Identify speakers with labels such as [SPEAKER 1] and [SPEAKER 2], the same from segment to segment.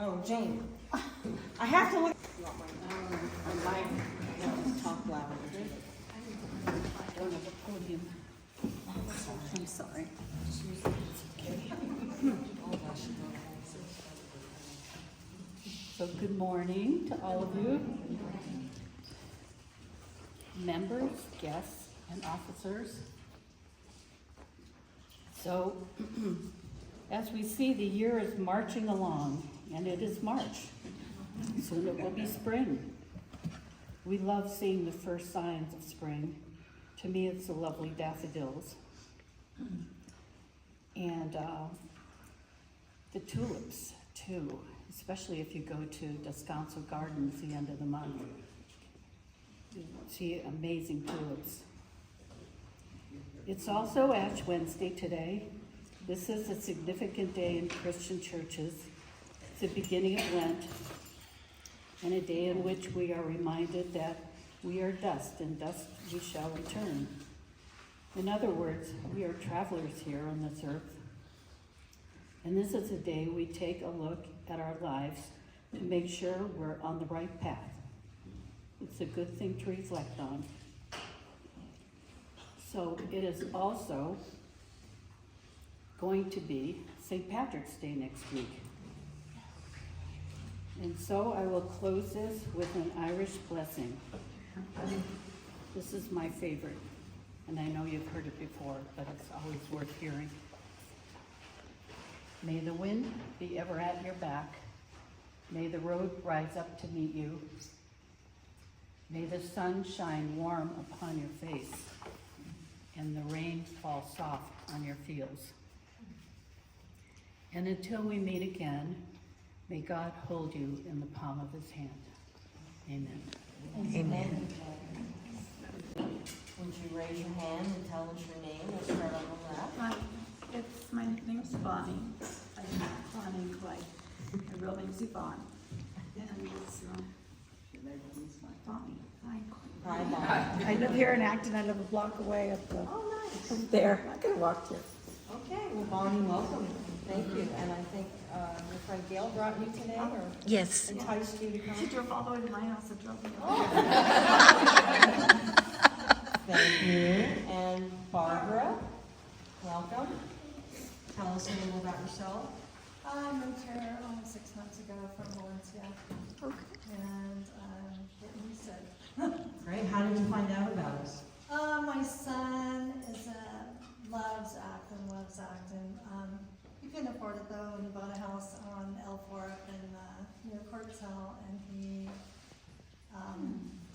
[SPEAKER 1] Oh, Jane. I have to look. On my talk loud.
[SPEAKER 2] I don't have a podium. I'm sorry. So good morning to all of you, members, guests, and officers. So, as we see, the year is marching along, and it is March. Soon it will be spring. We love seeing the first signs of spring. To me, it's the lovely daffodils. And the tulips, too, especially if you go to Descanso Gardens the end of the month. You see amazing tulips. It's also Ash Wednesday today. This is a significant day in Christian churches. It's the beginning of Lent, and a day in which we are reminded that we are dust, and dust we shall return. In other words, we are travelers here on this earth. And this is a day we take a look at our lives to make sure we're on the right path. It's a good thing to reflect on. So it is also going to be St. Patrick's Day next week. And so I will close this with an Irish blessing. This is my favorite, and I know you've heard it before, but it's always worth hearing. May the wind be ever at your back. May the road rise up to meet you. May the sun shine warm upon your face, and the rain fall soft on your fields. And until we meet again, may God hold you in the palm of his hand. Amen.
[SPEAKER 1] Amen. Would you raise your hand and tell us your name? We'll start on the left.
[SPEAKER 3] My name's Bonnie. I'm not Bonnie and Clyde. My real name's Yvonne. And it's Bonnie.
[SPEAKER 1] Hi, Bonnie.
[SPEAKER 3] I live here in Acton. I live a block away up
[SPEAKER 1] Oh,
[SPEAKER 3] there. I could have walked here.
[SPEAKER 1] nice. Okay, well, Bonnie, welcome. Thank you. And I think your friend Gail brought you today, or
[SPEAKER 4] Yes.
[SPEAKER 1] enticed you to come?
[SPEAKER 3] She drove all the way to my house and drove me over.
[SPEAKER 1] Oh. Thank you. And Barbara, welcome. Tell us a little about yourself.
[SPEAKER 5] I moved here almost 6 months ago from Valencia, and I'm getting sick.
[SPEAKER 1] Great. How did you find out about us?
[SPEAKER 5] My son loves Acton. He couldn't afford it though, and he bought a house on L4 up in near Courtsell, and he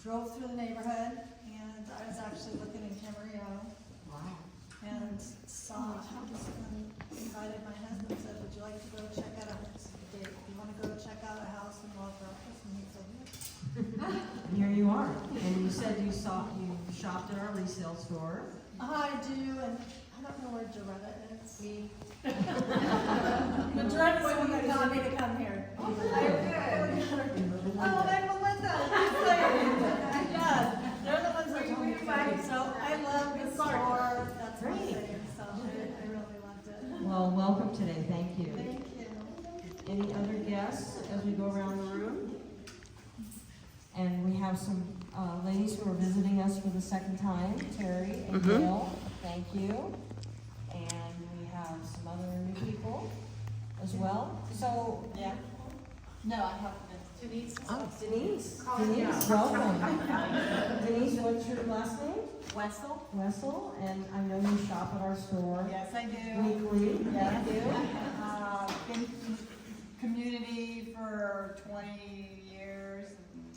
[SPEAKER 5] drove through the neighborhood, and I was actually looking in Camarillo.
[SPEAKER 1] Wow.
[SPEAKER 5] And saw a house and invited my husband, said, would you like to go check out a house? Dave, you want to go check out a house in Los Robles? And he said, yes.
[SPEAKER 1] And here you are. And you said you shopped at our resale store.
[SPEAKER 5] I do, and I don't know where Doretta is. But Doretta's the one that got me to come here. Oh, good. Oh, and Melinda. Yeah, they're the ones that told me to come. So I love the store. That's my thing. So I really loved it.
[SPEAKER 1] Well, welcome today. Thank you.
[SPEAKER 5] Thank you.
[SPEAKER 1] Any other guests as we go around the room? And we have some ladies who are visiting us for the second time, Terry and Gail. Thank you. And we have some other new people as well. So, yeah.
[SPEAKER 6] No, I haven't. Denise.
[SPEAKER 1] Oh, Denise. Denise, welcome. Denise, what's your last name?
[SPEAKER 6] Wessel.
[SPEAKER 1] Wessel, and I know you shop at our store
[SPEAKER 6] Yes, I do.
[SPEAKER 1] weekly.
[SPEAKER 6] Yeah, I do. Been in community for 20 years. And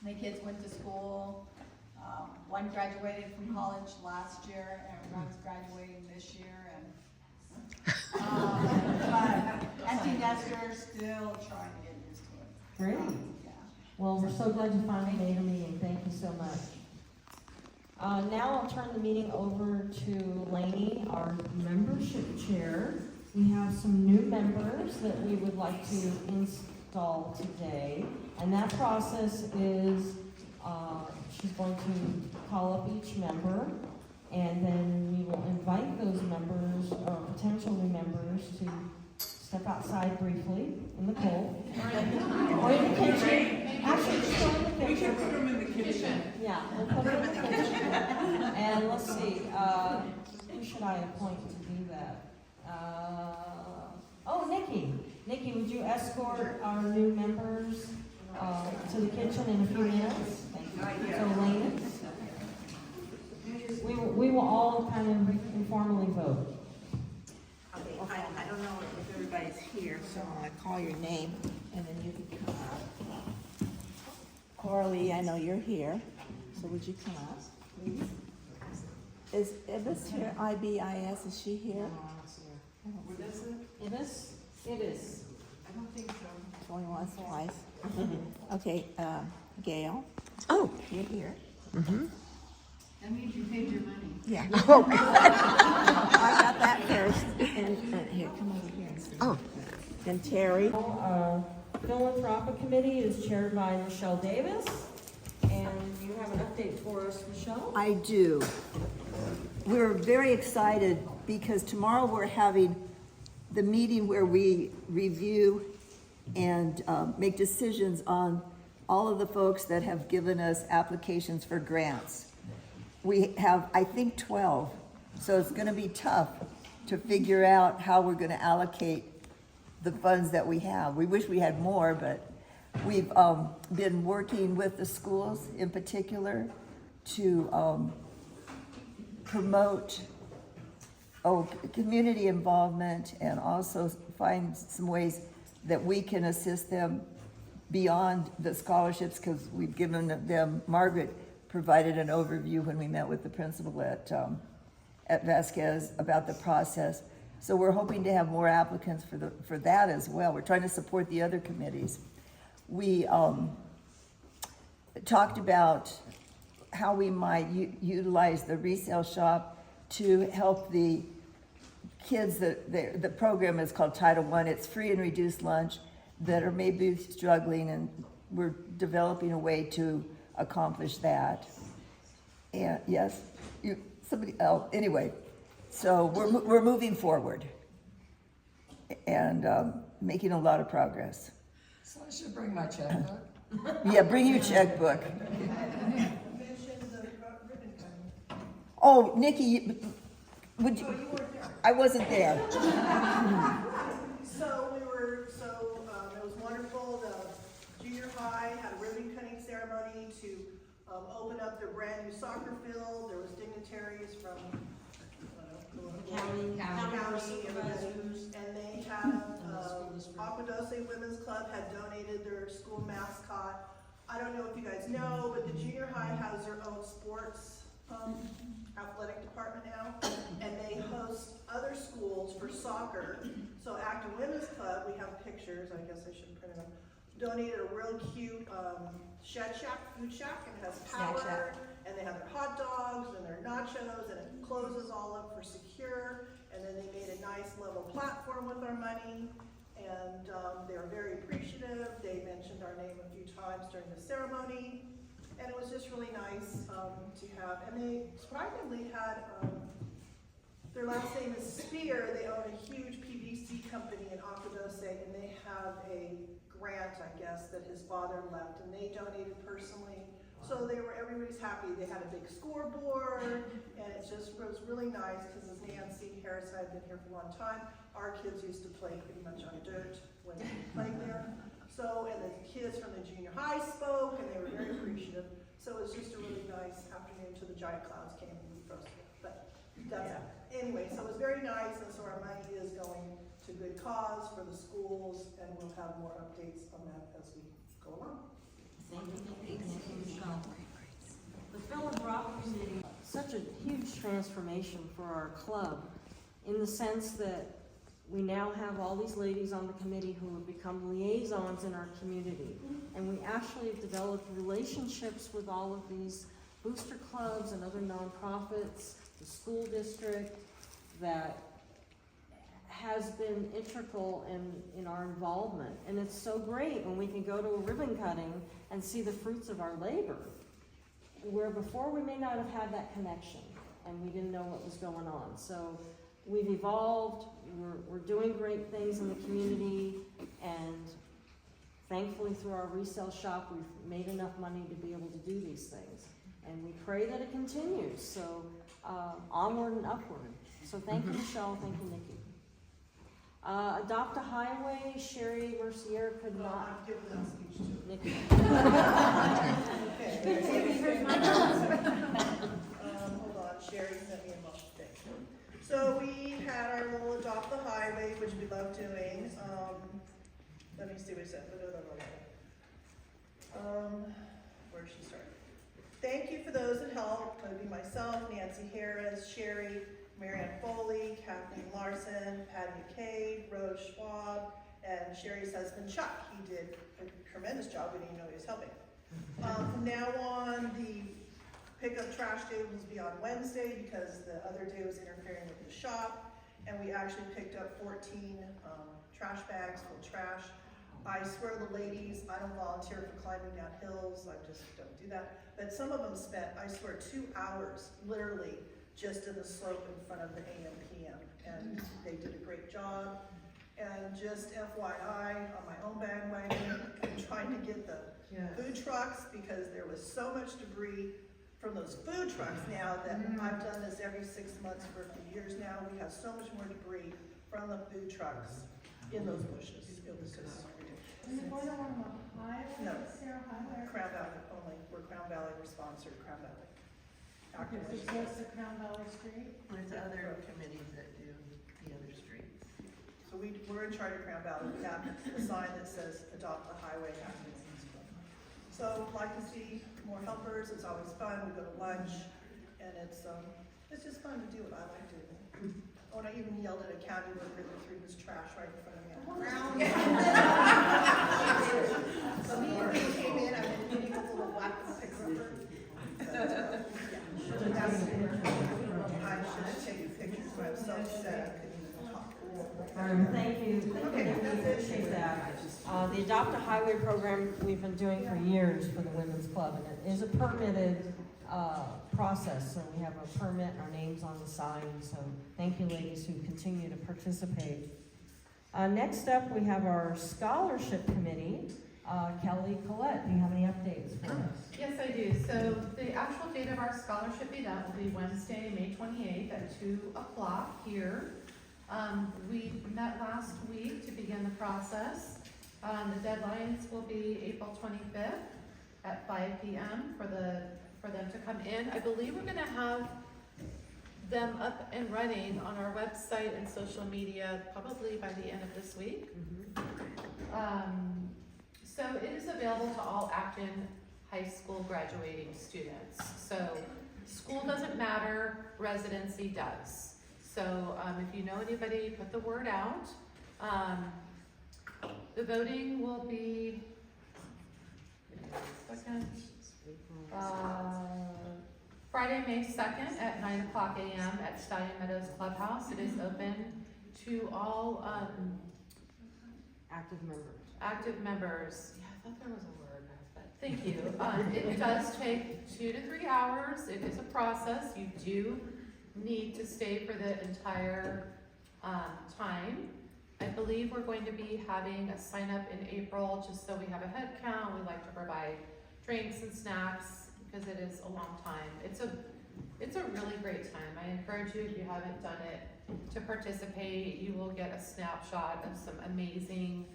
[SPEAKER 6] my kids went to school. One graduated from college last year, and one's graduating this year. But empty nesters, still trying to get used to it.
[SPEAKER 1] Great.
[SPEAKER 6] Yeah.
[SPEAKER 1] Well, we're so glad you finally made a meeting. Thank you so much. Now I'll turn the meeting over to Lainey, our membership chair. We have some new members that we would like to install today. And that process is, she's going to call up each member, and then we will invite those members, or potential new members, to step outside briefly in the cold. Yeah, we'll put her in the kitchen. And let's see, who should I appoint to do that? Oh, Nikki. Nikki, would you escort our new members to the kitchen in a few minutes? Thank you. So, Elena? We will all kind of informally vote.
[SPEAKER 4] Okay, I don't know if everybody's here, so I'm gonna call your name, and then you can come up. Coralie, I know you're here, so would you come up, please? Is Ibis here, IBIS, is she here?
[SPEAKER 1] It is? It is.
[SPEAKER 4] Going once, twice. Okay, Gail,
[SPEAKER 7] Oh,
[SPEAKER 4] you're here.
[SPEAKER 2] That means you paid your money.
[SPEAKER 4] Yeah. I got that first, and here, come over here and see.
[SPEAKER 7] oh,
[SPEAKER 4] And Terry.
[SPEAKER 1] Philanthropic Committee is chaired by Michelle Davis. And you have an update for us, Michelle?
[SPEAKER 8] I do. We're very excited because tomorrow we're having the meeting where we review and make decisions on all of the folks that have given us applications for grants. We have, I think, 12, so it's gonna be tough to figure out how we're gonna allocate the funds that we have. We wish we had more, but we've been working with the schools in particular to promote community involvement and also find some ways that we can assist them beyond the scholarships, because we've given them, Margaret provided an overview when we met with the principal at Vasquez about the process. So we're hoping to have more applicants for that as well. We're trying to support the other committees. We talked about how we might utilize the resale shop to help the kids. The program is called Title I. It's free and reduced lunch that are maybe struggling, and we're developing a way to accomplish that. And yes, somebody else. Anyway, so we're moving forward and making a lot of progress.
[SPEAKER 9] So I should bring my checkbook.
[SPEAKER 8] Yeah, bring your checkbook. Oh, Nikki, would you? I wasn't there.
[SPEAKER 10] It was wonderful. The junior high had a ribbon cutting ceremony to open up their brand new soccer field. There was dignitaries from county, and they have Awc Women's Club had donated their school mascot. I don't know if you guys know, but the junior high has their own sports athletic department now, and they host other schools for soccer. So Awc Women's Club, we have pictures, I guess I should print them, donated a real cute food shack, and it has power, and they have their hot dogs and their nachos, and it closes all up for secure, and then they made a nice level platform with our money, and they were very appreciative. They mentioned our name a few times during the ceremony, and it was just really nice to have. And they surprisingly had, their last name is Spear. They own a huge PVC company in Awc, and they have a grant, I guess, that his father left, and they donated personally. So everybody's happy. They had a big scoreboard, and it was really nice, because as Nancy Harris and I have been here for a long time, our kids used to play pretty much on dirt when we played there. So, and the kids from the junior high spoke, and they were very appreciative. So it was just a really nice afternoon till the giant clouds came and we froze to death. But that's anyway, so it was very nice, and so our money is going to good cause for the schools, and we'll have more updates on that as we go along.
[SPEAKER 1] Thank you, Michelle. The Philanthropic Committee, such a huge transformation for our club, in the sense that we now have all these ladies on the committee who have become liaisons in our community. And we actually have developed relationships with all of these booster clubs and other nonprofits, the school district, that has been integral in our involvement. And it's so great when we can go to a ribbon cutting and see the fruits of our labor, where before we may not have had that connection and we didn't know what was going on. So we've evolved, we're doing great things in the community, and thank thankfully, through our resale shop, we've made enough money to be able to do these things. And we pray that it continues, so onward and upward. So thank you, Michelle, thank you, Nikki. Adopt a Highway, Sherry Mercier could
[SPEAKER 10] No,
[SPEAKER 1] not.
[SPEAKER 10] I've given that speech too.
[SPEAKER 1] Nikki.
[SPEAKER 10] Hold on, Sherry sent me a bunch of things. So we had our little Adopt the Highway, which we love doing. Let me see what it said. Where did she start? Thank you for those that helped. That would be myself, Nancy Harris, Sherry, Marianne Foley, Kathleen Larson, Patty McCabe, Rose Schwab, and Sherry's husband Chuck. He did a tremendous job. We didn't even know he was helping. From now on, the pickup trash day will be on Wednesday because the other day was interfering with the shop. And we actually picked up 14 trash bags full of trash. I swear the ladies, I don't volunteer for climbing down hills, I just don't do that. But some of them spent, I swear, 2 hours, literally, just in the slope in front of the AM PM. And they did a great job. And just FYI, on my own bandwagon, I'm trying to get the food trucks because there was so much debris from those food trucks now that I've done this every 6 months for a few years now. We have so much more debris from the food trucks in those bushes. It was just ridiculous.
[SPEAKER 5] And the board on the highway,
[SPEAKER 10] No.
[SPEAKER 5] Sarah Highway.
[SPEAKER 10] Crown Valley only. We're Crown Valley, we're sponsored Crown Valley.
[SPEAKER 5] Okay, so it's close to Crown Valley Street.
[SPEAKER 4] There's other committees that do the other streets.
[SPEAKER 10] So we're in charge of Crown Valley. We have a sign that says adopt the highway. So like to see more helpers. It's always fun. We go to lunch and it's just fun to do it. I like doing it. Oh, and I even yelled at a county worker that threw his trash right in front of me on the ground. So he came in, I was getting a little black pick rubber. I should have taken pictures, but I was so upset I couldn't even talk.
[SPEAKER 1] Thank you,
[SPEAKER 10] Okay,
[SPEAKER 1] we appreciate that. The Adopt a Highway program we've been doing for years for the Women's Club, and it is a permitted process, so we have a permit, our names on the sign, so thank you ladies who continue to participate. Next up, we have our Scholarship Committee. Kelly Collette, do you have any updates for us?
[SPEAKER 7] Yes, I do. So the actual date of our scholarship event will be Wednesday, May 28th at 2 o'clock here. We met last week to begin the process. The deadlines will be April 25th at 5 p.m. for them to come in. I believe we're gonna have them up and running on our website and social media probably by the end of this week. So it is available to all Acton High School graduating students. So school doesn't matter, residency does. So if you know anybody, put the word out. The voting will be, Friday, May 2nd at 9 o'clock a.m. at Stallion Meadows Clubhouse. It is open to all
[SPEAKER 1] Active members.
[SPEAKER 7] active members. Yeah, I thought there was a word, but thank you. It does take 2 to 3 hours. It is a process. You do need to stay for the entire time. I believe we're going to be having a sign up in April just so we have a head count. We like to provide drinks and snacks because it is a long time. It's a really great time. I encourage you, if you haven't done it, to participate. You will get a snapshot of some amazing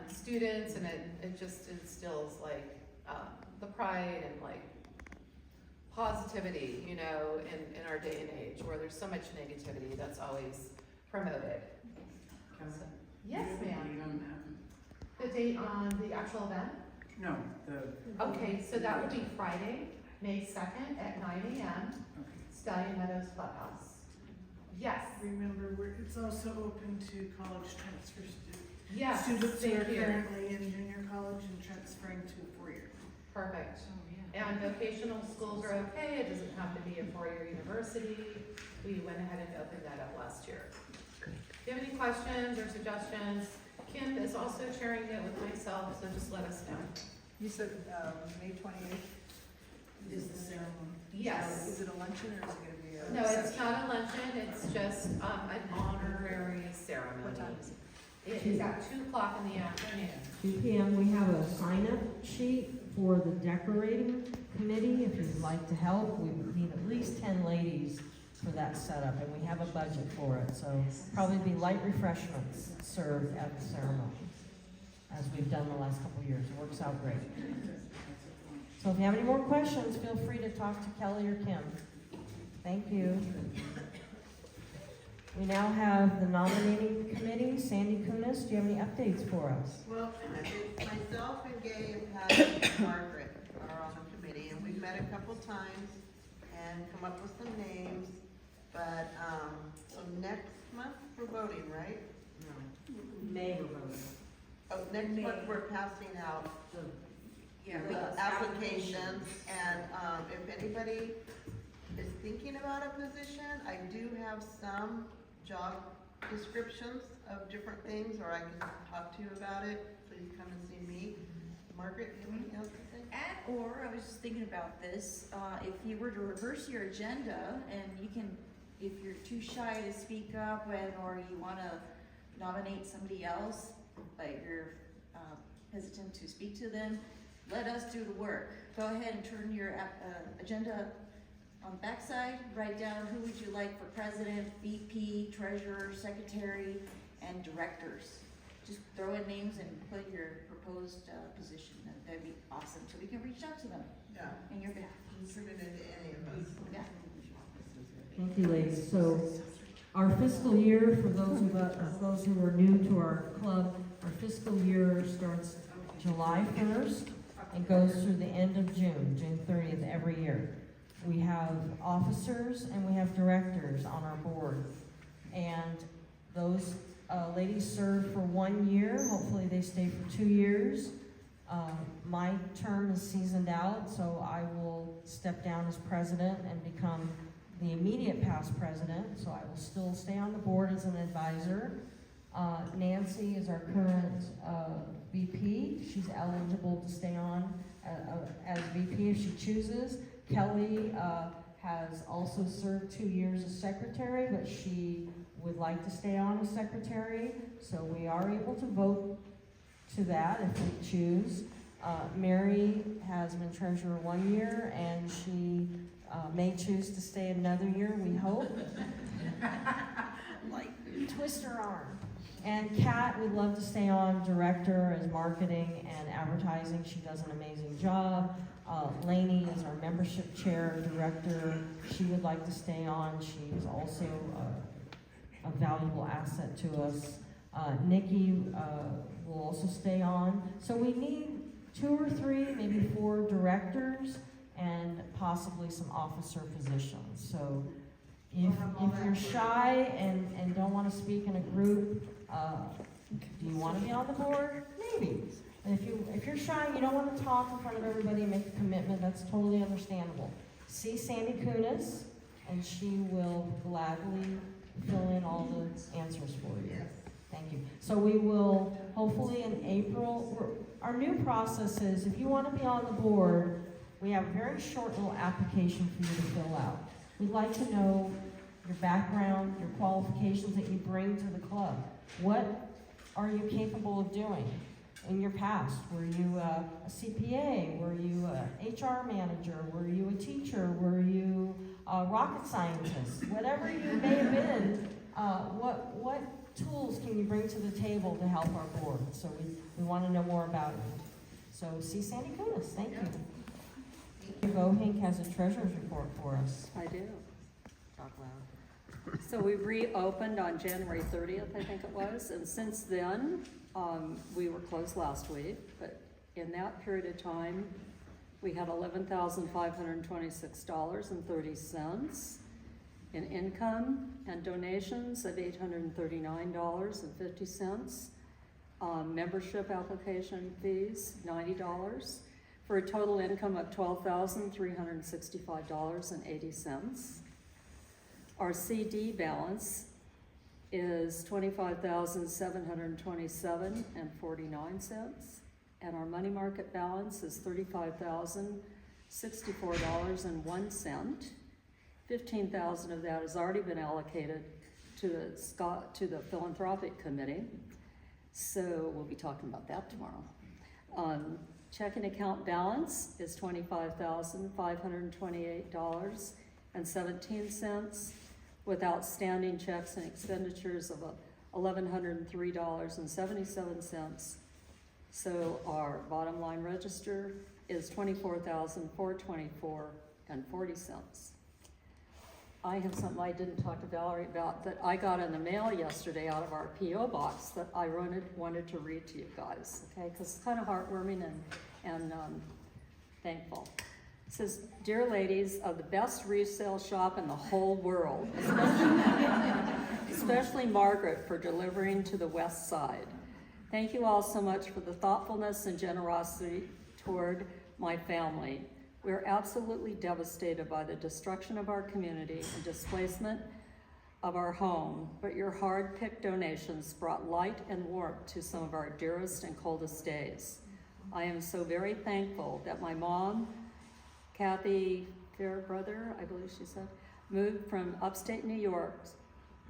[SPEAKER 7] students, and it just instills like the pride and like positivity, you know, in our day and age where there's so much negativity that's always promoted. So, yes, ma'am. The date on the actual event?
[SPEAKER 11] No,
[SPEAKER 7] Okay, so that will be Friday, May 2nd at 9 a.m. Stallion Meadows Clubhouse. Yes.
[SPEAKER 12] Remember, it's also open to college transfer students.
[SPEAKER 7] Yes.
[SPEAKER 12] Students who are
[SPEAKER 7] thank you.
[SPEAKER 12] currently in junior college and transferring to a 4-year.
[SPEAKER 7] Perfect. And vocational schools are okay. It doesn't have to be a 4-year university. We went ahead and opened that up last year. If you have any questions or suggestions, Kim is also chairing it with myself, so just let us know.
[SPEAKER 4] You said, May 28th is the ceremony?
[SPEAKER 7] Yes.
[SPEAKER 4] Is it a luncheon or is it gonna be a?
[SPEAKER 7] No, it's not a luncheon. It's just an honorary ceremony.
[SPEAKER 4] What time is it?
[SPEAKER 7] It is at 2 o'clock in the afternoon.
[SPEAKER 1] 2 p.m. We have a sign-up sheet for the decorating committee. If you'd like to help, we need at least 10 ladies for that setup, and we have a budget for it. So probably be light refreshments served at the ceremony, as we've done the last couple of years. It works out great. So if you have any more questions, feel free to talk to Kelly or Kim. Thank you. We now have the nominating committee. Sandy Kunis, do you have any updates for us?
[SPEAKER 11] Well, myself and Gabe and Margaret are on the committee, and we've met a couple times and come up with some names. But, so next month we're voting, right?
[SPEAKER 1] May we're voting.
[SPEAKER 11] Oh, next month we're passing out the applications, and, if anybody is thinking about a position, I do have some job descriptions of different things, or I can talk to you about it. Please come and see me. Margaret, do you have anything else to say?
[SPEAKER 3] Or, I was just thinking about this, if you were to reverse your agenda, and you can, if you're too shy to speak up, or you wanna nominate somebody else, but you're hesitant to speak to them, let us do the work. Go ahead and turn your agenda on the backside, write down who would you like for president, VP, treasurer, secretary, and directors. Just throw in names and put your proposed position. That'd be awesome, so we can reach out to them
[SPEAKER 11] Yeah,
[SPEAKER 3] in your behalf.
[SPEAKER 11] turn it into any of us.
[SPEAKER 3] Yeah.
[SPEAKER 1] Thank you, ladies. So our fiscal year, for those who are new to our club, our fiscal year starts July 1st and goes through the end of June 30th every year. We have officers and we have directors on our board. And those ladies serve for 1 year. Hopefully they stay for 2 years. My term is seasoned out, so I will step down as president and become the immediate past president, so I will still stay on the board as an advisor. Nancy is our current VP. She's eligible to stay on as VP if she chooses. Kelly has also served 2 years as secretary, but she would like to stay on as secretary, so we are able to vote to that if we choose. Mary has been treasurer 1 year, and she may choose to stay another year, we hope. Twist her arm. And Kat would love to stay on director as marketing and advertising. She does an amazing job. Lainey is our membership chair director. She would like to stay on. She is also a valuable asset to us. Nikki will also stay on. So we need 2 or 3, maybe 4 directors and possibly some officer positions. So if you're shy and don't want to speak in a group, do you want to be on the board? Maybe. And if you're shy and you don't want to talk in front of everybody and make a commitment, that's totally understandable. See Sandy Kunis, and she will gladly fill in all the answers for you. Thank you. So we will, hopefully in April, our new process is, if you want to be on the board, we have a very short little application for you to fill out. We'd like to know your background, your qualifications that you bring to the club. What are you capable of doing in your past? Were you a CPA? Were you a HR manager? Were you a teacher? Were you a rocket scientist? Whatever you may have been, what tools can you bring to the table to help our board? So we want to know more about you. So see Sandy Kunis. Thank you. Bohink has a treasurer's report for us.
[SPEAKER 13] I do. Talk loud. So we reopened on January 30th, I think it was, and since then, we were closed last week, but in that period of time, we had $11,526.30 in income and donations of $839.50. Membership application fees, $90, for a total income of $12,365.80. Our CD balance is $25,727.49, and our money market balance is $35,064.01. 15,000 of that has already been allocated to the philanthropic committee. So we'll be talking about that tomorrow. Checking account balance is $25,528.17, with outstanding checks and expenditures of $1,103.77. So our bottom line register is $24,424.40. I have something I didn't talk to Valerie about that I got in the mail yesterday out of our P.O. box that I wanted to read to you guys, okay? Because it's kind of heartwarming and thankful. It says, "Dear ladies of the best resale shop in the whole world, especially Margaret for delivering to the West Side. Thank you all so much for the thoughtfulness and generosity toward my family. We're absolutely devastated by the destruction of our community and displacement of our home, but your hard-picked donations brought light and warmth to some of our dearest and coldest days. I am so very thankful that my mom, Kathy Fairbrother, I believe she said, moved from upstate New York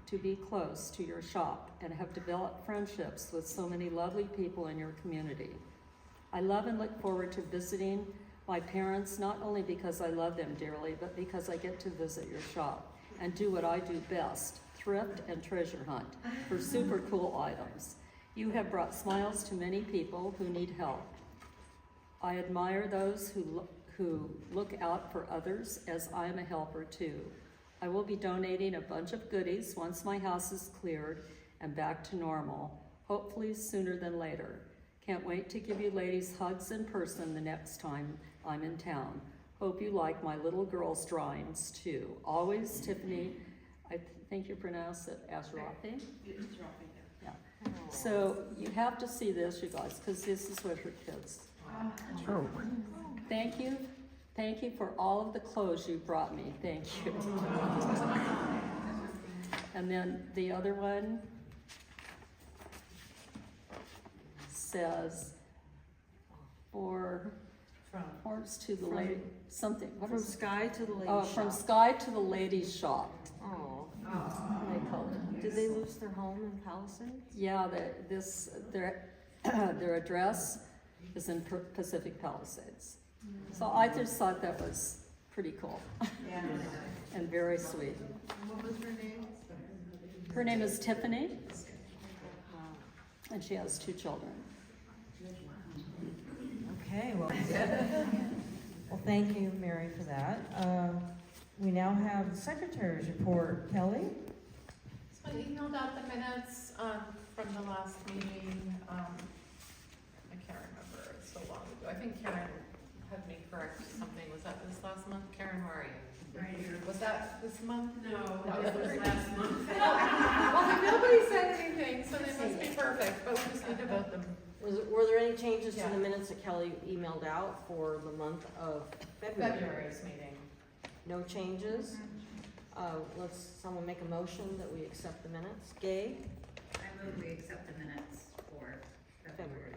[SPEAKER 13] to be close to your shop and have developed friendships with so many lovely people in your community. I love and look forward to visiting my parents, not only because I love them dearly, but because I get to visit your shop and do what I do best, thrift and treasure hunt for super cool items. You have brought smiles to many people who need help. I admire those who look out for others, as I am a helper too. I will be donating a bunch of goodies once my house is cleared and back to normal, hopefully sooner than later. Can't wait to give you ladies hugs in person the next time I'm in town. Hope you like my little girl's drawings too. Always, Tiffany, I think you pronounce it Asrafi? Yeah. So you have to see this, you guys, because this is what her kids.
[SPEAKER 8] Oh.
[SPEAKER 13] Thank you. Thank you for all of the clothes you brought me. Thank you. And then the other one says, from to the lady, something. What
[SPEAKER 1] From
[SPEAKER 13] is it?
[SPEAKER 1] Sky to the Ladies'
[SPEAKER 13] Oh,
[SPEAKER 1] Shop.
[SPEAKER 13] from Sky to the Ladies' Shop.
[SPEAKER 1] Oh.
[SPEAKER 13] They call it.
[SPEAKER 1] Did they lose their home in Palisades?
[SPEAKER 13] Yeah, their address is in Pacific Palisades. So I just thought that was pretty cool.
[SPEAKER 11] Yeah.
[SPEAKER 13] And very sweet.
[SPEAKER 11] What was her name?
[SPEAKER 13] Her name is Tiffany, and she has 2 children.
[SPEAKER 1] Okay, well, thank you, Mary, for that. We now have the Secretary's report. Kelly?
[SPEAKER 7] So I emailed out the minutes from the last meeting. I can't remember, it's so long ago. I think Karen had me correct something. Was that this last month? Karen, where are you?
[SPEAKER 12] Right here.
[SPEAKER 7] Was that this month?
[SPEAKER 12] No,
[SPEAKER 7] That
[SPEAKER 12] it was
[SPEAKER 7] was
[SPEAKER 12] last month.
[SPEAKER 7] Well, then nobody said anything, so they must be perfect, but we just need to vote them.
[SPEAKER 1] Were there any changes to
[SPEAKER 7] Yeah.
[SPEAKER 1] the minutes that Kelly emailed out for the month of February?
[SPEAKER 7] February's meeting.
[SPEAKER 1] No changes? Someone make a motion that we accept the minutes. Gay?
[SPEAKER 14] I move we accept the minutes for February's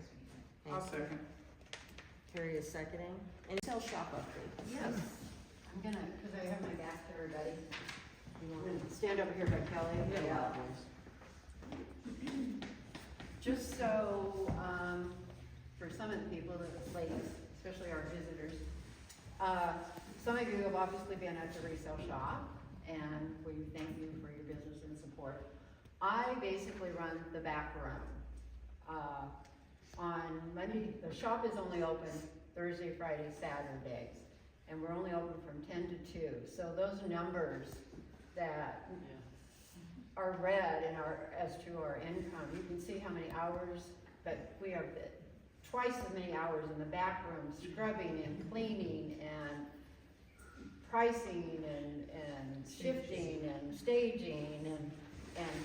[SPEAKER 14] meeting.
[SPEAKER 12] I'll second.
[SPEAKER 1] Carrie is seconding. Any sales shop update?
[SPEAKER 2] Yes. I'm gonna, because I have my back to everybody.
[SPEAKER 1] You
[SPEAKER 2] I'm
[SPEAKER 1] want
[SPEAKER 2] gonna stand over here by Kelly.
[SPEAKER 1] to-
[SPEAKER 2] Yeah. Just so, for some of the people, the ladies, especially our visitors, some of you have obviously been at the resale shop, and we thank you for your business and support. I basically run the back room. On Monday, the shop is only open Thursday, Friday, Saturdays, and we're only open from 10 to 2. So those numbers that are read in as to our income, you can see how many hours, but we have twice as many hours in the back room scrubbing and cleaning and pricing and shifting and staging and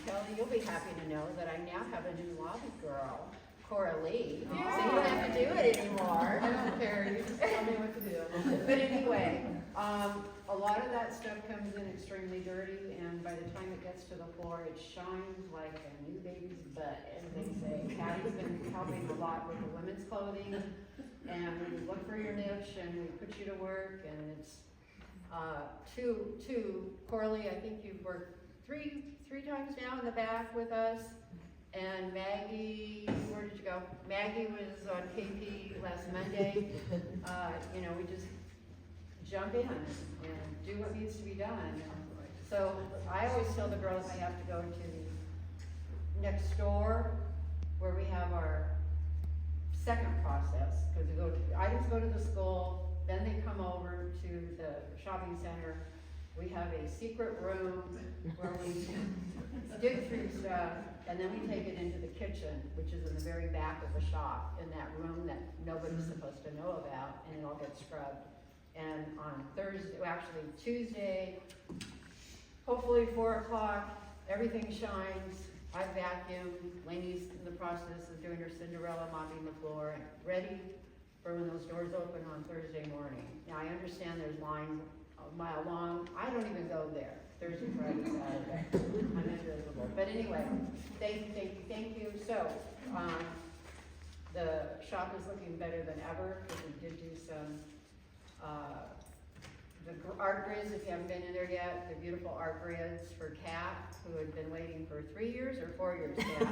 [SPEAKER 2] Kelly, you'll be happy to know that I now have a new lobby girl, Cora Lee, so you don't have to do it anymore.
[SPEAKER 7] I don't care, you just tell me what to do.
[SPEAKER 2] But anyway, a lot of that stuff comes in extremely dirty, and by the time it gets to the floor, it shines like a new baby's butt, as they say. Patty's been helping a lot with the women's clothing, and we look for your niche, and we put you to work, and it's, Coralie, I think you've worked three times now in the back with us, And Maggie, where did you go? Maggie was on KP last Monday. You know, we just jump in and do what needs to be done. So I always tell the girls I have to go to next door where we have our second process, because items go to the school, then they come over to the shopping center. We have a secret room where we dig through stuff, and then we take it into the kitchen, which is in the very back of the shop, in that room that nobody's supposed to know about, and it all gets scrubbed. And on Thursday, well, actually Tuesday, hopefully 4 o'clock, everything shines. I vacuum. Lainey's in the process of doing her Cinderella, mopping the floor, and ready for when those doors open on Thursday morning. Now, I understand there's lines a mile long. I don't even go there. Thursday, Friday, Saturday. I'm invisible. But anyway, thank you. So, the shop is looking better than ever, because we did do some, the art grids, if you haven't been in there yet, the beautiful art grids for Kat, who had been waiting for 3 years or 4 years, Kat.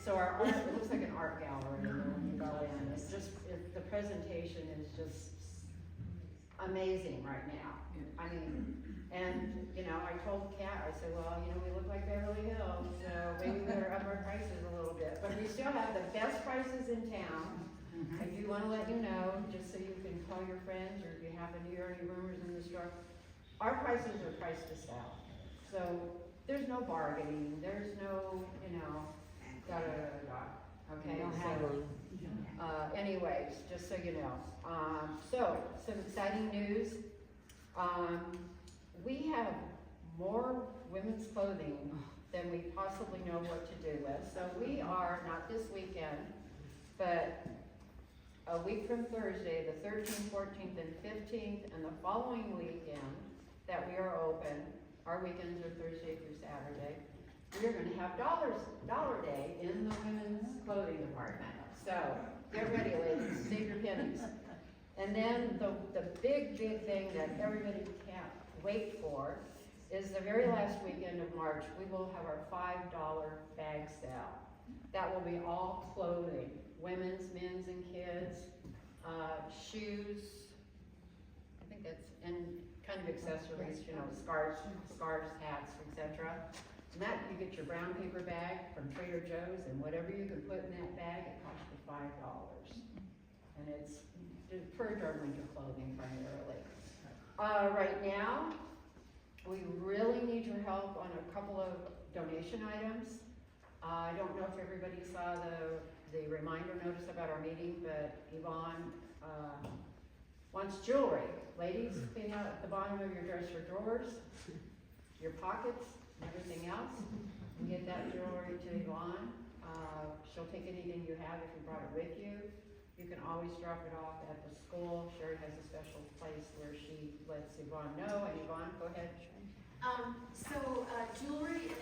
[SPEAKER 2] So our art, it looks like an art gallery when you go in. It's just, the presentation is just amazing right now. I mean, and, you know, I told Kat, I said, well, you know, we look like Beverly Hills, so maybe we better up our prices a little bit. But we still have the best prices in town. I do want to let you know, just so you can call your friends, or if you happen to hear any rumors in the store, our prices are priced to sell. So there's no bargaining, there's no, you know, okay? So, anyways, just so you know. So, some exciting news. We have more women's clothing than we possibly know what to do with. So we are, not this weekend, but a week from Thursday, the 13th, 14th, and 15th, and the following weekend that we are open, our weekends are Thursday through Saturday, we are gonna have Dollar Day in the women's clothing department. So, get ready, ladies, save your pennies. And then the big thing that everybody can't wait for is the very last weekend of March, we will have our $5 bag sale. That will be all clothing. Women's, men's, and kids, shoes, I think that's, and kind of accessories, you know, scarves, hats, etc. And that, you get your brown paper bag from Trader Joe's, and whatever you can put in that bag, it costs you $5. And it's for our winter clothing primarily. Right now, we really need your help on a couple of donation items. I don't know if everybody saw the reminder notice about our meeting, but Yvonne wants jewelry. Ladies, clean out at the bottom of your dresser drawers, your pockets, and everything else, and get that jewelry to Yvonne. She'll take anything you have if you brought it with you. You can always drop it off at the school. Sherry has a special place where she lets Yvonne know. And Yvonne, go ahead.
[SPEAKER 15] Jewelry,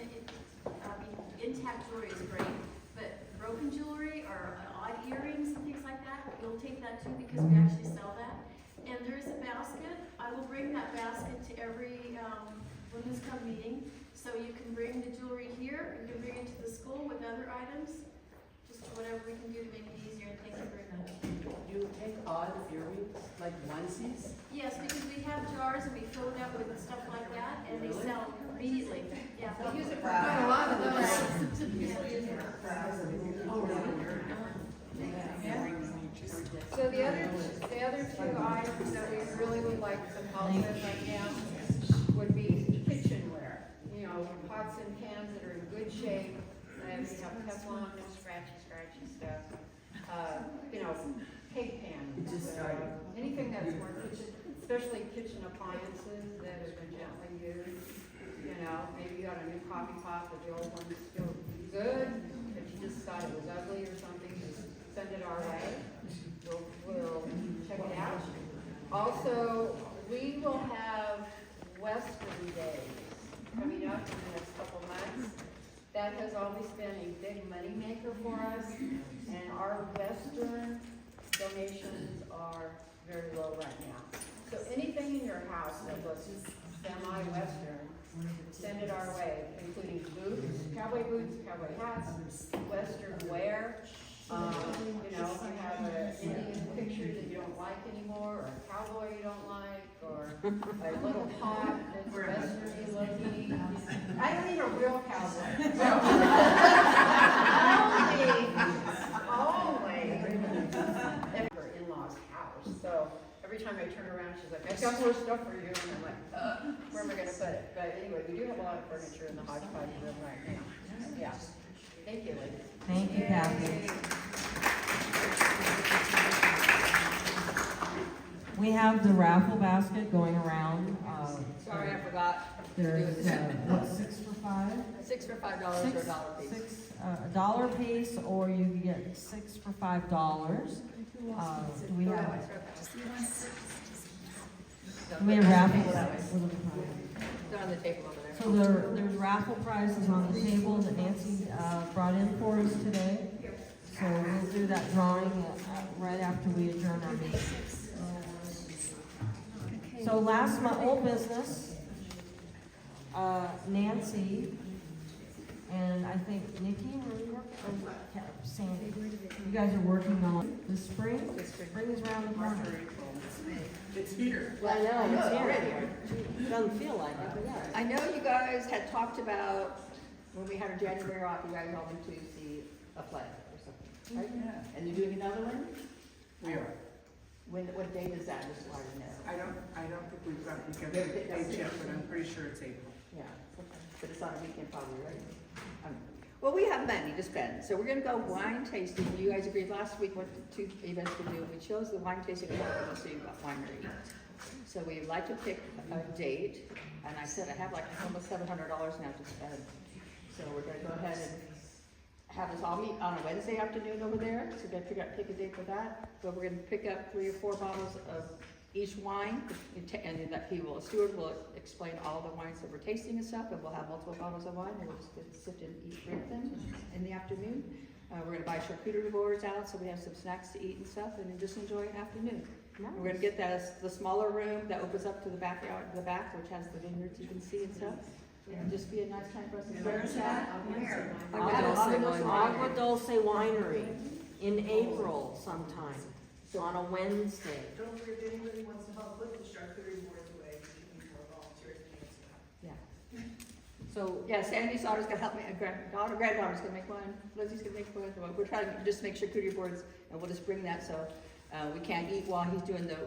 [SPEAKER 15] intact jewelry is great, but broken jewelry or odd earrings and things like that, we'll take that too, because we actually sell that. And there is a basket. I will bring that basket to every women's club meeting. So you can bring the jewelry here, you can bring it to the school with other items, just whatever we can do to make it easier, and thank you very much.
[SPEAKER 16] You take odd earrings, like onesies?
[SPEAKER 15] Yes, because we have jars and we fill it up with stuff like that, and they sell immediately. Yeah.
[SPEAKER 7] We use it for quite a lot of those.
[SPEAKER 2] So the other two items that we really would like some help with right now would be kitchenware. You know, pots and pans that are in good shape, and we have Teflon, no scratchy stuff. You know, cake pans, anything that's more kitchen, especially kitchen appliances that have been gently used. You know, maybe you got a new coffee pot, but the old one's still good, but you just thought it was ugly or something, just send it our way. We'll check it out. Also, we will have Western Days coming up in the next couple months. That has always been a big money maker for us, and our Western donations are very low right now. So anything in your house that looks semi-Western,
[SPEAKER 17] send it our way, including boots, cowboy hats, western wear. You know, if you have an Indian picture that you don't like anymore, or a cowboy you don't like, or a little pot that's western looking. I don't need a real cowboy. Only at her in-law's house. So every time I turn around, she's like, I've got more stuff for you. And I'm like, where am I gonna put it? But anyway, we do have a lot of furniture in the hodgepodge room right now. Yeah. Thank you, ladies.
[SPEAKER 1] Thank you, Kathy. We have the raffle basket going around.
[SPEAKER 9] Sorry, I forgot.
[SPEAKER 1] There's, what, 6 for $5?
[SPEAKER 9] 6 for $5 or a dollar piece.
[SPEAKER 1] A dollar piece, or you can get 6 for $5. Do we have raffles?
[SPEAKER 9] They're on the table over there.
[SPEAKER 1] So there's raffle prizes on the table that Nancy brought in for us today. So we'll do that drawing right after we adjourn our meeting. So last month, old business, Nancy and I think Nikki, Sandy, you guys are working on the spring. Spring is around the corner.
[SPEAKER 12] It's here.
[SPEAKER 9] Well, I know, it's here.
[SPEAKER 1] It doesn't feel like it, but yeah.
[SPEAKER 9] I know you guys had talked about, when we had our January off, you guys all went to see a play or something, right?
[SPEAKER 12] Yeah.
[SPEAKER 9] And you're doing another one?
[SPEAKER 12] We are.
[SPEAKER 9] What date is that, just so I know?
[SPEAKER 12] I don't think we've got the dates yet, but I'm pretty sure it's April.
[SPEAKER 9] Yeah, but it's on a weekend probably, right? Well, we have money to spend, so we're gonna go wine tasting. You guys agreed last week what the 2 events we do. We chose the wine tasting and we're gonna see about winery. So we'd like to pick a date, and I said I have like almost $700 now to spend. So we're gonna go ahead and have us all meet on a Wednesday afternoon over there. So we're gonna pick a date for that. But we're gonna pick up 3 or 4 bottles of each wine, and then that Stuart will explain all the wines that we're tasting and stuff, and we'll have multiple bottles of wine, and we'll just sit and drink them in the afternoon. We're gonna buy charcuterie boards out, so we have some snacks to eat and stuff, and then just enjoy an afternoon.
[SPEAKER 1] Nice.
[SPEAKER 9] We're gonna get the smaller room that opens up to the backyard, the back, which has the vineyards you can see and stuff. And just be a nice time for us to
[SPEAKER 3] Where's that?
[SPEAKER 1] Agua Dulce Winery in April sometime, on a Wednesday.
[SPEAKER 10] Don't forget, if anybody wants to help put the charcuterie boards away, you need more volunteers.
[SPEAKER 9] Yeah. So, yeah, Sandy's daughter's gonna help me, granddaughter's gonna make one, Lizzie's gonna make one, we're trying to just make charcuterie boards, and we'll just bring that, so, we can't eat while he's doing the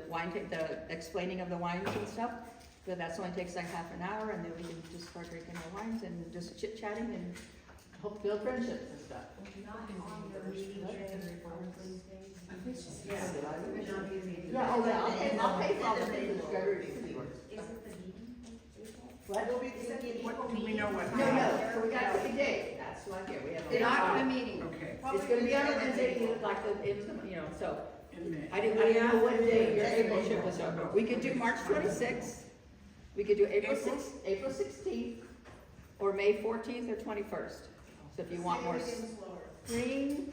[SPEAKER 9] the explaining of the wines and stuff, but that's only takes like half an hour, and then we can just start drinking our wines and just chit-chatting and hope build friendships and stuff. Yeah, oh, yeah, I'll pay for all the things that's February. What?
[SPEAKER 12] What, do we know what?
[SPEAKER 9] No, so we got to pick a date, that's what I get, we have.
[SPEAKER 6] Not the meeting.
[SPEAKER 12] Okay.
[SPEAKER 9] It's gonna be on a Wednesday, like so,
[SPEAKER 12] In May.
[SPEAKER 9] I didn't know what day your April trip was over. We could do March 26th, we could do April 16th, or May 14th or 21st. So if you want more spring,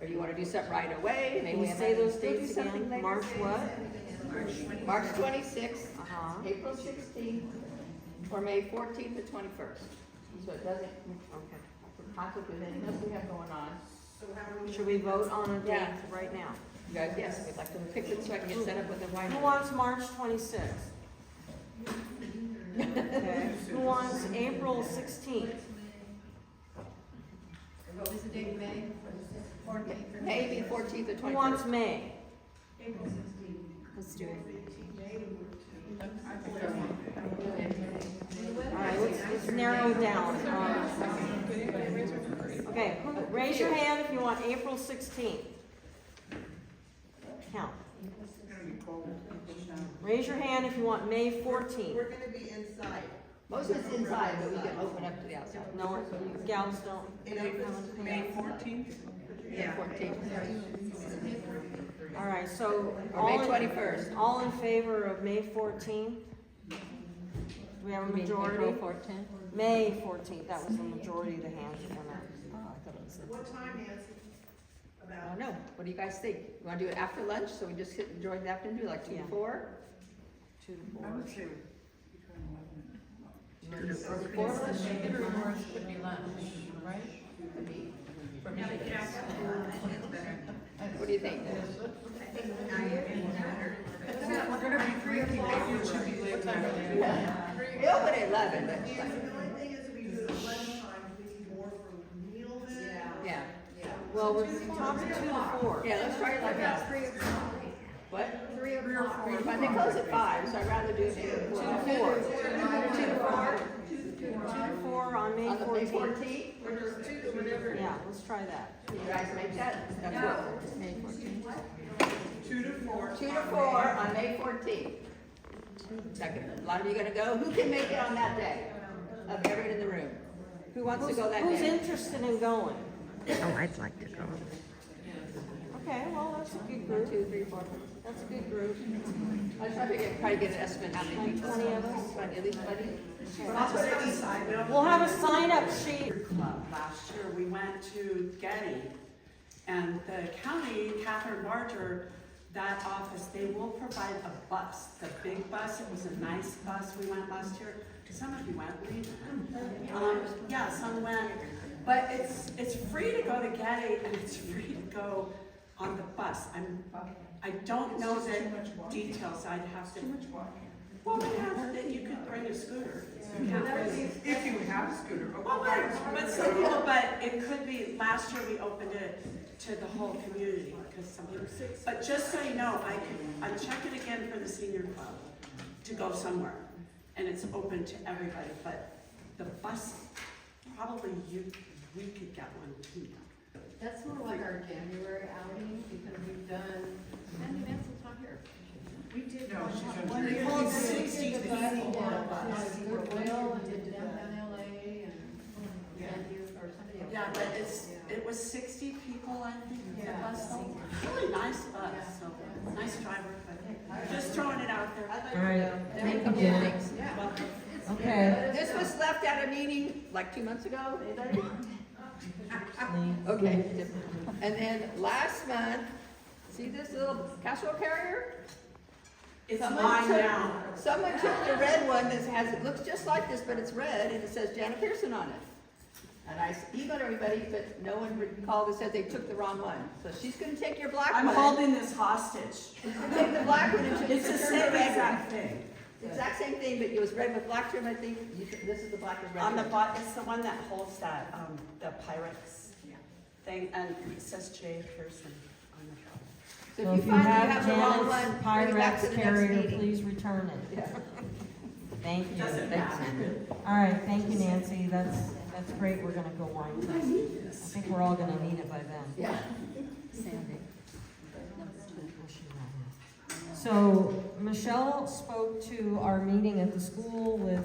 [SPEAKER 9] or you wanna do something right away, maybe
[SPEAKER 1] Can
[SPEAKER 9] we
[SPEAKER 1] you
[SPEAKER 9] have
[SPEAKER 1] say those
[SPEAKER 9] still do
[SPEAKER 1] dates
[SPEAKER 9] something
[SPEAKER 1] again?
[SPEAKER 9] later.
[SPEAKER 1] March what?
[SPEAKER 9] March 26th,
[SPEAKER 1] Uh-huh.
[SPEAKER 9] April 16th, or May 14th or 21st. So it doesn't, conflict with anything else we have going on.
[SPEAKER 1] Should we vote on a date
[SPEAKER 9] Yeah.
[SPEAKER 1] right now?
[SPEAKER 9] You guys, yes, we'd like to pick it so I can get set up with the wine.
[SPEAKER 1] Who wants March 26th? Okay. Who wants April 16th?
[SPEAKER 6] What was the date, May? 14th.
[SPEAKER 9] Maybe 14th or 21st.
[SPEAKER 1] Who wants May?
[SPEAKER 13] Let's do it.
[SPEAKER 1] All right, let's narrow it down. Okay, raise your hand if you want April 16th. Count. Raise your hand if you want May 14th.
[SPEAKER 11] We're gonna be inside.
[SPEAKER 9] Most of it's inside, but we can open up to the outside.
[SPEAKER 1] No, you gals don't.
[SPEAKER 11] It opens
[SPEAKER 12] May 14th?
[SPEAKER 9] Yeah. 14th.
[SPEAKER 1] All right, so
[SPEAKER 9] Or May 21st.
[SPEAKER 1] all in favor of May 14th? Do we have a majority?
[SPEAKER 13] April 14th?
[SPEAKER 1] May 14th, that was the majority of the hands that went up.
[SPEAKER 13] Oh, I thought it was.
[SPEAKER 10] What time, Nancy?
[SPEAKER 9] I don't know, what do you guys think? You wanna do it after lunch, so we just sit and enjoy the afternoon, do like 2 to 4?
[SPEAKER 1] 2 to 4.
[SPEAKER 12] I would say between 11 and
[SPEAKER 7] It's the chicken rewards could be lunch, right?
[SPEAKER 9] Could be.
[SPEAKER 7] For me.
[SPEAKER 9] What do you think?
[SPEAKER 12] We're gonna be drinking, maybe it should be late.
[SPEAKER 7] What time are they?
[SPEAKER 9] They open at 11, but.
[SPEAKER 10] The only thing is if we do it at lunchtime, we need more for meal then.
[SPEAKER 9] Yeah.
[SPEAKER 1] Well, we're talking 2 to 4.
[SPEAKER 9] Yeah, let's try it like that.
[SPEAKER 17] 3 o'clock.
[SPEAKER 9] What?
[SPEAKER 17] 3 o'clock.
[SPEAKER 9] But they close at 5, so I'd rather do it 2 to 4. 2 to 4?
[SPEAKER 1] 2 to 4 on May
[SPEAKER 9] On the May
[SPEAKER 1] 14th.
[SPEAKER 9] 14th?
[SPEAKER 1] Yeah, let's try that.
[SPEAKER 9] You guys make that? That's what?
[SPEAKER 1] May 14th.
[SPEAKER 12] 2 to 4.
[SPEAKER 9] 2 to 4 on May 14th. Second, a lot of you gonna go? Who can make it on that day? Of everyone in the room? Who wants to go that
[SPEAKER 1] Who's
[SPEAKER 9] day?
[SPEAKER 1] interested in going?
[SPEAKER 11] Oh, I'd like to go.
[SPEAKER 1] Okay, well, that's a good
[SPEAKER 9] 1,
[SPEAKER 1] group.
[SPEAKER 9] 2, 3, 4.
[SPEAKER 1] That's a good group.
[SPEAKER 9] I just try to get an estimate how many
[SPEAKER 1] Like
[SPEAKER 9] people.
[SPEAKER 1] 20 of us?
[SPEAKER 9] At least 20?
[SPEAKER 1] We'll have a sign-up sheet.
[SPEAKER 12] Club last year, we went to Getty, and the county, Catherine Barger, that office, they will provide a bus, the big bus. It was a nice bus. We went last year. Some of you went, Lee? Yeah, some went. But it's free to go to Getty, and it's free to go on the bus. I don't know the details. I'd have to. Well, you could bring a scooter. If you have a scooter. Well, but some people, but it could be, last year we opened it to the whole community, because some people, but just so you know, I check it again for the senior club to go somewhere, and it's open to everybody, but the bus, probably we could get one too.
[SPEAKER 7] That's more like our January outing, because we've done, and Nancy's not here. We did.
[SPEAKER 12] No, she's
[SPEAKER 7] one
[SPEAKER 12] on
[SPEAKER 7] year.
[SPEAKER 12] vacation.
[SPEAKER 7] We did
[SPEAKER 12] 60
[SPEAKER 7] the
[SPEAKER 12] people
[SPEAKER 7] bus
[SPEAKER 12] on a
[SPEAKER 7] down,
[SPEAKER 12] bus.
[SPEAKER 7] Goodwill, and did downtown LA, and you, or somebody else.
[SPEAKER 12] Yeah, but it was 60 people, I think, the bus, really nice bus, so, nice driver, but just throwing it out there.
[SPEAKER 1] All right.
[SPEAKER 9] Thank you, thanks.
[SPEAKER 1] Okay.
[SPEAKER 9] This was left at a meeting like 2 months ago, anybody? Okay. And then last month, see this little casserole carrier?
[SPEAKER 12] It's
[SPEAKER 9] Someone
[SPEAKER 12] mine
[SPEAKER 9] took-
[SPEAKER 12] now.
[SPEAKER 9] Someone took the red one that has, it looks just like this, but it's red, and it says Janet Pearson on it. And I emailed everybody, but no one called and said they took the wrong one. So she's gonna take your black one.
[SPEAKER 12] I'm holding this hostage.
[SPEAKER 9] She's gonna take the black one and she'll
[SPEAKER 12] It's the
[SPEAKER 9] return
[SPEAKER 12] same
[SPEAKER 9] the red
[SPEAKER 12] exact
[SPEAKER 9] one.
[SPEAKER 12] thing.
[SPEAKER 9] Exact same thing, but it was red with black trim, I think. This is the black with red
[SPEAKER 12] On the
[SPEAKER 9] trim.
[SPEAKER 12] bottom, it's the one that holds that, the Pirates thing, and it says J. Pearson on the top.
[SPEAKER 9] So
[SPEAKER 1] So
[SPEAKER 9] if you find that you have the wrong
[SPEAKER 1] Janet's
[SPEAKER 9] one, bring it back to
[SPEAKER 1] Pyrex
[SPEAKER 9] the next
[SPEAKER 1] carrier,
[SPEAKER 9] meeting.
[SPEAKER 1] please return it.
[SPEAKER 9] Yeah.
[SPEAKER 1] Thank you.
[SPEAKER 12] Doesn't matter.
[SPEAKER 1] All right, thank you, Nancy. That's great. We're gonna go wine tasting. I think we're all gonna need it by then.
[SPEAKER 9] Yeah.
[SPEAKER 1] Sandy. So Michelle spoke to our meeting at the school with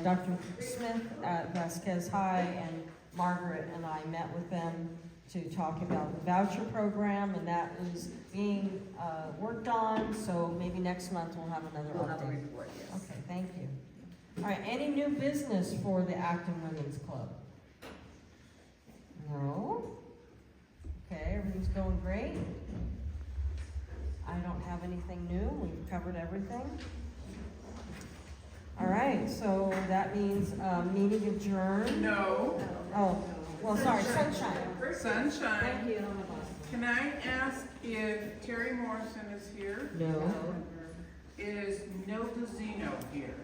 [SPEAKER 1] Dr. Smith at Vasquez High, and Margaret and I met with them to talk about the voucher program, and that is being worked on, so maybe next month we'll have another
[SPEAKER 9] We'll have a
[SPEAKER 1] update.
[SPEAKER 9] report, yes.
[SPEAKER 1] Okay, thank you. All right, any new business for the Acton Women's Club? No? Okay, everything's going great. I don't have anything new, we've covered everything. All right, so that means, meeting adjourned.
[SPEAKER 12] No.
[SPEAKER 1] Oh, well, sorry, sunshine.
[SPEAKER 12] Sunshine.
[SPEAKER 1] Thank you.
[SPEAKER 12] Can I ask if Terry Morrison is here?
[SPEAKER 1] No.
[SPEAKER 12] Is Nilda Zeno here?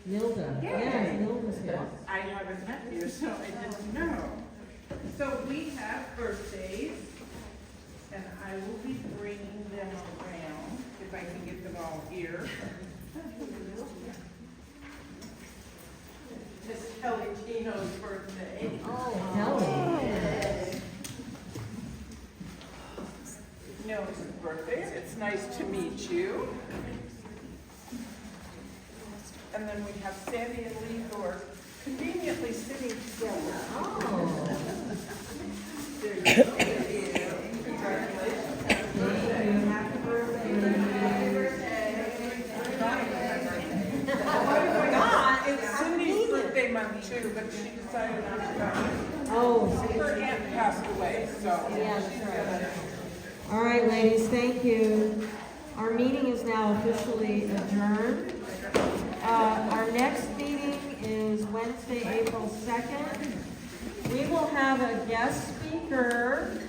[SPEAKER 1] Nilda, yeah, Nilda's here.
[SPEAKER 12] I haven't met you, so I didn't know. So we have birthdays, and I will be bringing them around, if I can get them all here. Miss Kelly Tino's birthday.
[SPEAKER 1] Oh, Kelly.
[SPEAKER 12] Nilda's birthday, it's nice to meet you. And then we have Sandy and Lee who are conveniently sitting together.
[SPEAKER 1] Oh.
[SPEAKER 12] There you go. Congratulations.
[SPEAKER 1] Thank you, happy birthday.
[SPEAKER 12] It's Cindy's birthday month too, but she decided not to go.
[SPEAKER 1] Oh.
[SPEAKER 12] Her aunt passed away, so
[SPEAKER 1] Yeah,
[SPEAKER 12] she's
[SPEAKER 1] that's
[SPEAKER 12] gonna.
[SPEAKER 1] All right, ladies, thank you. Our meeting is now officially adjourned. Our next meeting is Wednesday, April 2nd. We will have a guest speaker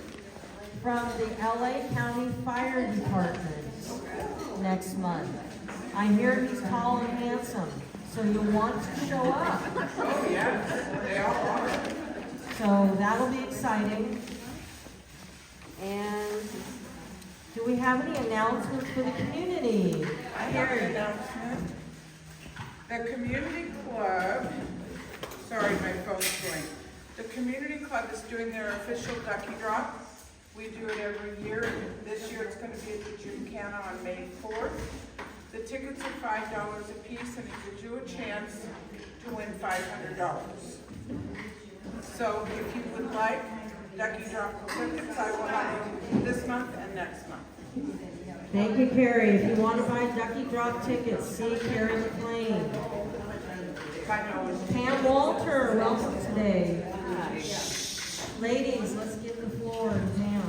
[SPEAKER 1] from the LA County Fire Department next month. I hear he's tall and handsome, so you'll want to show up.
[SPEAKER 12] Oh, yeah, they all are.
[SPEAKER 1] So that'll be exciting. And do we have any announcements for the community?
[SPEAKER 18] I have an announcement. The community club, sorry, my phone's going. The community club is doing their official ducky drop. We do it every year. This year it's going to be at the Gymkhana on May 4th. The tickets are $5 a piece, and it gives you a chance to win $500. So if you would like ducky drop tickets, I will have them this month and next month.
[SPEAKER 1] Thank you, Carrie. If you want to buy Ducky Drop tickets, see Carrie McLean. Pam Walter, welcome today. Ladies, let's give the floor to Pam.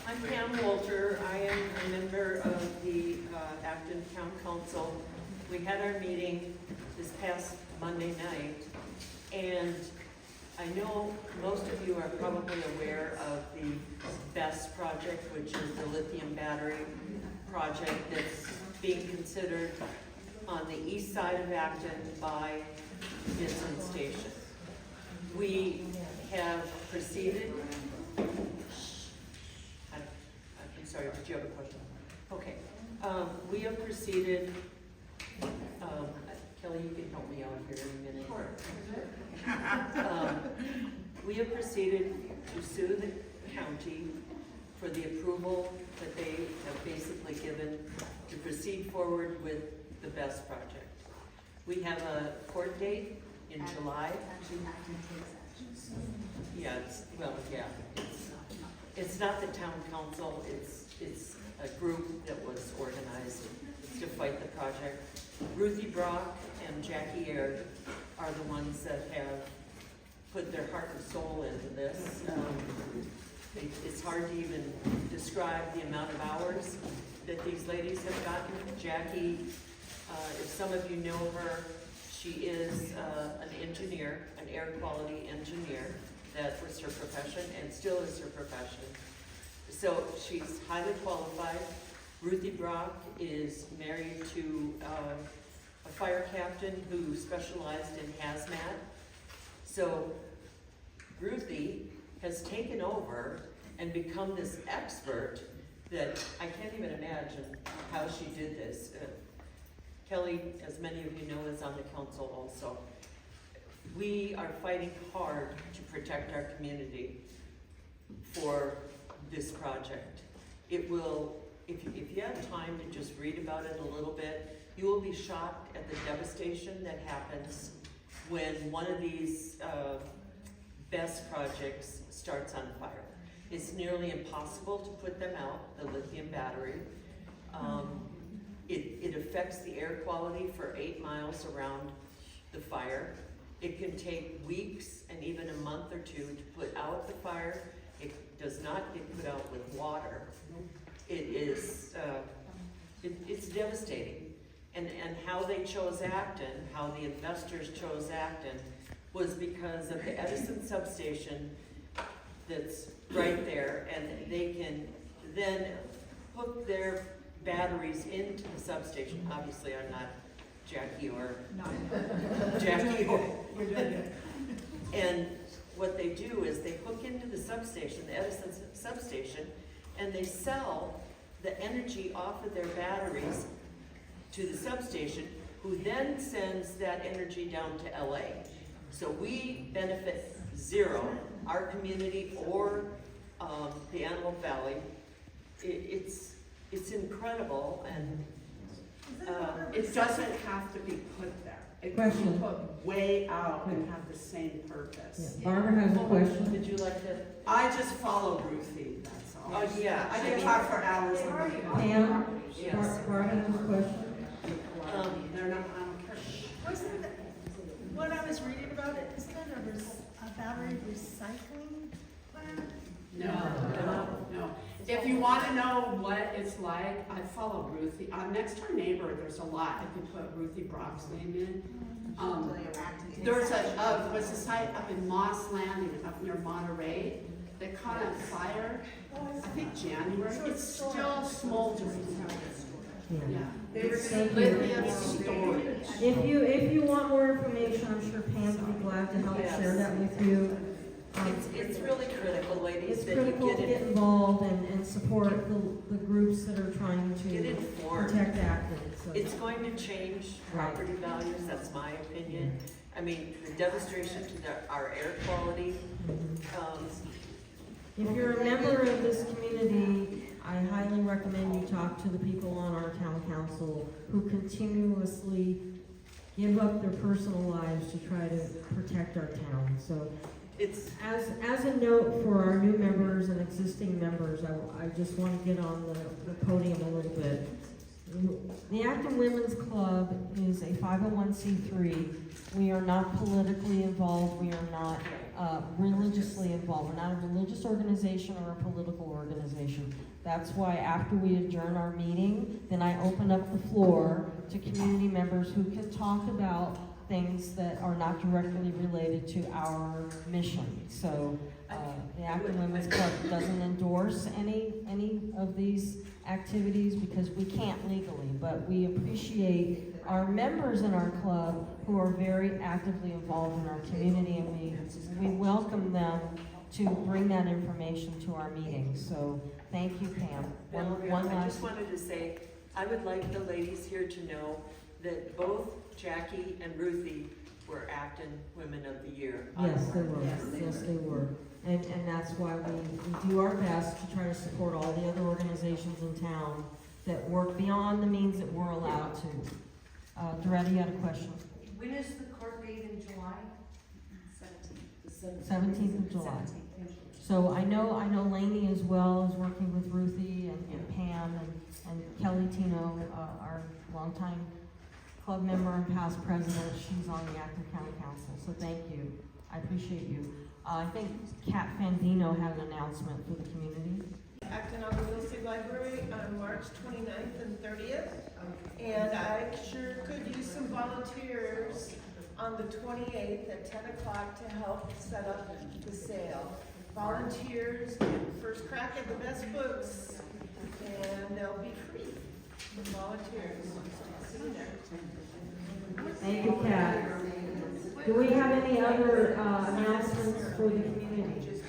[SPEAKER 19] I'm Pam Walter. I am a member of the Acton Town Council. We had our meeting this past Monday night, and I know most of you are probably aware of the BEST project, which is the lithium battery project that's being considered on the east side of Acton by Vincent Station. We have proceeded. I'm sorry, did you have a question? Okay. We have proceeded. Kelly, you can help me out here in a minute. We have proceeded to sue the county for the approval that they have basically given to proceed forward with the BEST project. We have a court date in July. Yeah, it's not the town council, it's a group that was organized to fight the project. Ruthie Brock and Jackie Aird are the ones that have put their heart and soul into this. It's hard to even describe the amount of hours that these ladies have gotten. Jackie, if some of you know her, she is an engineer, an air quality engineer. That was her profession and still is her profession. So she's highly qualified. Ruthie Brock is married to a fire captain who specialized in hazmat. So Ruthie has taken over and become this expert that I can't even imagine how she did this. Kelly, as many of you know, is on the council also. We are fighting hard to protect our community for this project. It will, if you have time to just read about it a little bit, you will be shocked at the devastation that happens when one of these BEST projects starts on fire. It's nearly impossible to put them out, the lithium battery. It affects the air quality for 8 miles around the fire. It can take weeks and even a month or two to put out the fire. It does not get put out with water. It is, it's devastating. And how they chose Acton, how the investors chose Acton, was because of the Edison substation that's right there, and they can then hook their batteries into the substation. Obviously, I'm not Jackie or Jackie. And what they do is they hook into the substation, the Edison substation, and they sell the energy off of their batteries to the substation, who then sends that energy down to LA. So we benefit zero, our community or the Antelope Valley. It's incredible, and
[SPEAKER 12] it doesn't have to be put there. It can
[SPEAKER 1] Question.
[SPEAKER 12] be put way out and have the same purpose.
[SPEAKER 1] Yeah, Barbara has a question.
[SPEAKER 19] Would you like to?
[SPEAKER 12] I just follow Ruthie, that's all.
[SPEAKER 19] Oh, yeah.
[SPEAKER 12] I can talk for hours.
[SPEAKER 1] Pam,
[SPEAKER 19] Yes.
[SPEAKER 1] Barbara has a question.
[SPEAKER 12] They're not, I don't care.
[SPEAKER 5] Wasn't it, what I was reading about it, isn't it a battery recycling plant?
[SPEAKER 12] No. If you wanna know what it's like, I follow Ruthie, next door neighbor, there's a lot, I could put Ruthie Brock's name in. There's what's the site up in Moss Landing, up near Monterey, that caught on fire, I think January, it's still smoldering. Yeah. Lithium storage.
[SPEAKER 1] If you want more information, I'm sure Pam would be glad to help share that with you.
[SPEAKER 19] It's really critical, ladies,
[SPEAKER 1] It's
[SPEAKER 19] that you
[SPEAKER 1] critical to
[SPEAKER 19] get
[SPEAKER 1] get
[SPEAKER 19] it,
[SPEAKER 1] involved and support the groups that are trying
[SPEAKER 19] get
[SPEAKER 1] to
[SPEAKER 19] informed.
[SPEAKER 1] protect Acton. So.
[SPEAKER 19] It's going to change property values, that's my opinion. I mean, the devastation to our air quality.
[SPEAKER 1] If you're a member of this community, I highly recommend you talk to the people on our town council who continuously give up their personal lives to try to protect our town. So,
[SPEAKER 19] it's
[SPEAKER 1] as a note for our new members and existing members, I just want to get on the podium a little bit. The Acton Women's Club is a 501c3. We are not politically involved. We are not religiously involved. We're not a religious organization or a political organization. That's why after we adjourn our meeting, then I open up the floor to community members who can talk about things that are not directly related to our mission. So the Acton Women's Club doesn't endorse any of these activities because we can't legally, but we appreciate our members in our club who are very actively involved in our community, and we welcome them to bring that information to our meetings. So thank you, Pam.
[SPEAKER 19] I just wanted to say, I would like the ladies here to know that both Jackie and Ruthie were Acton Women of the Year.
[SPEAKER 1] Yes, they were. Yes, they were. And that's why we do our best to try to support all the other organizations in town that work beyond the means that we're allowed to. Doretta, you had a question?
[SPEAKER 11] When is the court date in July?
[SPEAKER 1] 17th of July. So I know Lainey as well is working with Ruthie and Pam and Kelly Tino, our longtime club member and past president. She's on the Acton County Council, so thank you. I appreciate you. I think Kat Fandino had an announcement for the community.
[SPEAKER 10] Acton Awc Library on March 29th and 30th. And I sure could use some volunteers on the 28th at 10 o'clock to help set up the sale. Volunteers get first crack at the best books, and they'll be free for volunteers. See you there.
[SPEAKER 1] Thank you, Kat. Do we have any other announcements for the community?